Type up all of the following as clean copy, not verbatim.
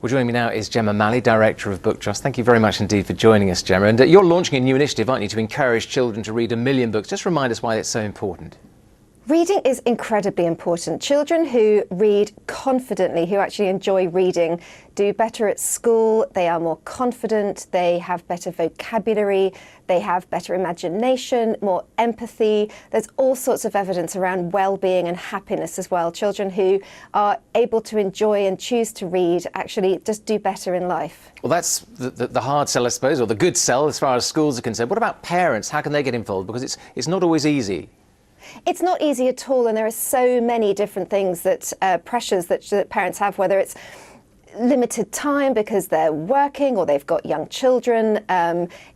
Well, joining me now is Gemma Malley, Director of BookTrust. Thank you very much indeed for joining us, Gemma. And you're launching a new initiative, aren't you, to encourage children to read 1 million books. Just remind us why it's so important. Reading is incredibly important. Children who read confidently, who actually enjoy reading, do better at school, they are more confident, they have better vocabulary, they have better imagination, more empathy. There's all sorts of evidence around well-being and happiness as well. Children who are able to enjoy and choose to read actually just do better in life. Well, that's the hard sell, I suppose, or the good sell as far as schools are concerned. What about parents? How can they get involved? Because it's not always easy. It's not easy at all, and there are so many different things that pressures that parents have, whether it's limited time because they're working or they've got young children.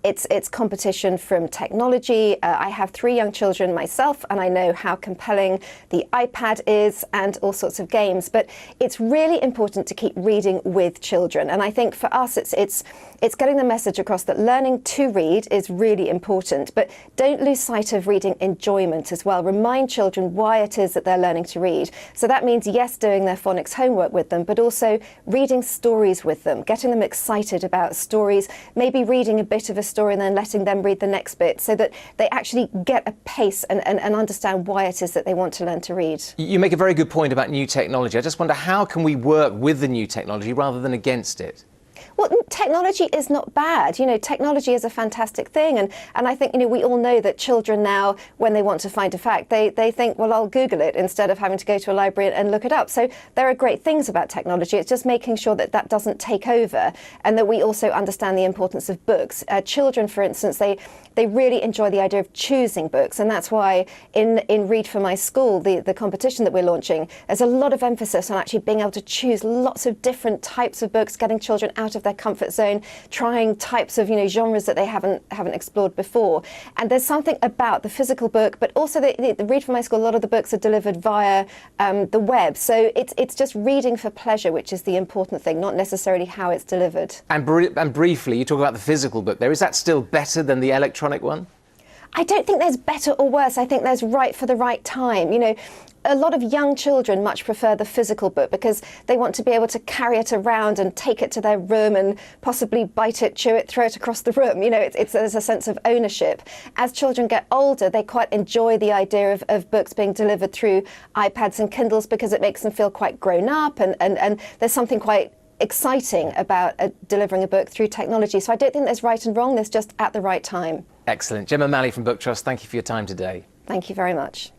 It's competition from technology. I have 3 young children myself, and I know how compelling the iPad is and all sorts of games. But it's really important to keep reading with children, and I think for us it's getting the message across that learning to read is really important. But don't lose sight of reading enjoyment as well. Remind children why it is that they're learning to read. So that means, yes, doing their phonics homework with them, but also reading stories with them, getting them excited about stories, maybe reading a bit of a story and then letting them read the next bit so that they actually get a pace and understand why it is that they want to learn to read. You make a very good point about new technology. I just wonder, how can we work with the new technology rather than against it? Well, technology is not bad. You know, technology is a fantastic thing. And I think, you know, we all know that children now, when they want to find a fact, they think, well, I'll Google it instead of having to go to a library and look it up. So there are great things about technology. It's just making sure that that doesn't take over and that we also understand the importance of books. Children, for instance, they really enjoy the idea of choosing books. And that's why in Read for My School, the competition that we're launching, there's a lot of emphasis on actually being able to choose lots of different types of books, getting children out of their comfort zone, trying types of, you know, genres that they haven't explored before. And there's something about the physical book, but also the Read for My School, a lot of the books are delivered via the web. So it's just reading for pleasure, which is the important thing, not necessarily how it's delivered. And briefly, you talk about the physical book there. Is that still better than the electronic one? I don't think there's better or worse. I think there's right for the right time. You know, a lot of young children much prefer the physical book because they want to be able to carry it around and take it to their room and possibly bite it, chew it, throw it across the room. You know, there's a sense of ownership. As children get older, they quite enjoy the idea of books being delivered through iPads and Kindles because it makes them feel quite grown up, and there's something quite exciting about delivering a book through technology. So I don't think there's right and wrong, there's just at the right time. Excellent. Gemma Malley from BookTrust, thank you for your time today. Thank you very much.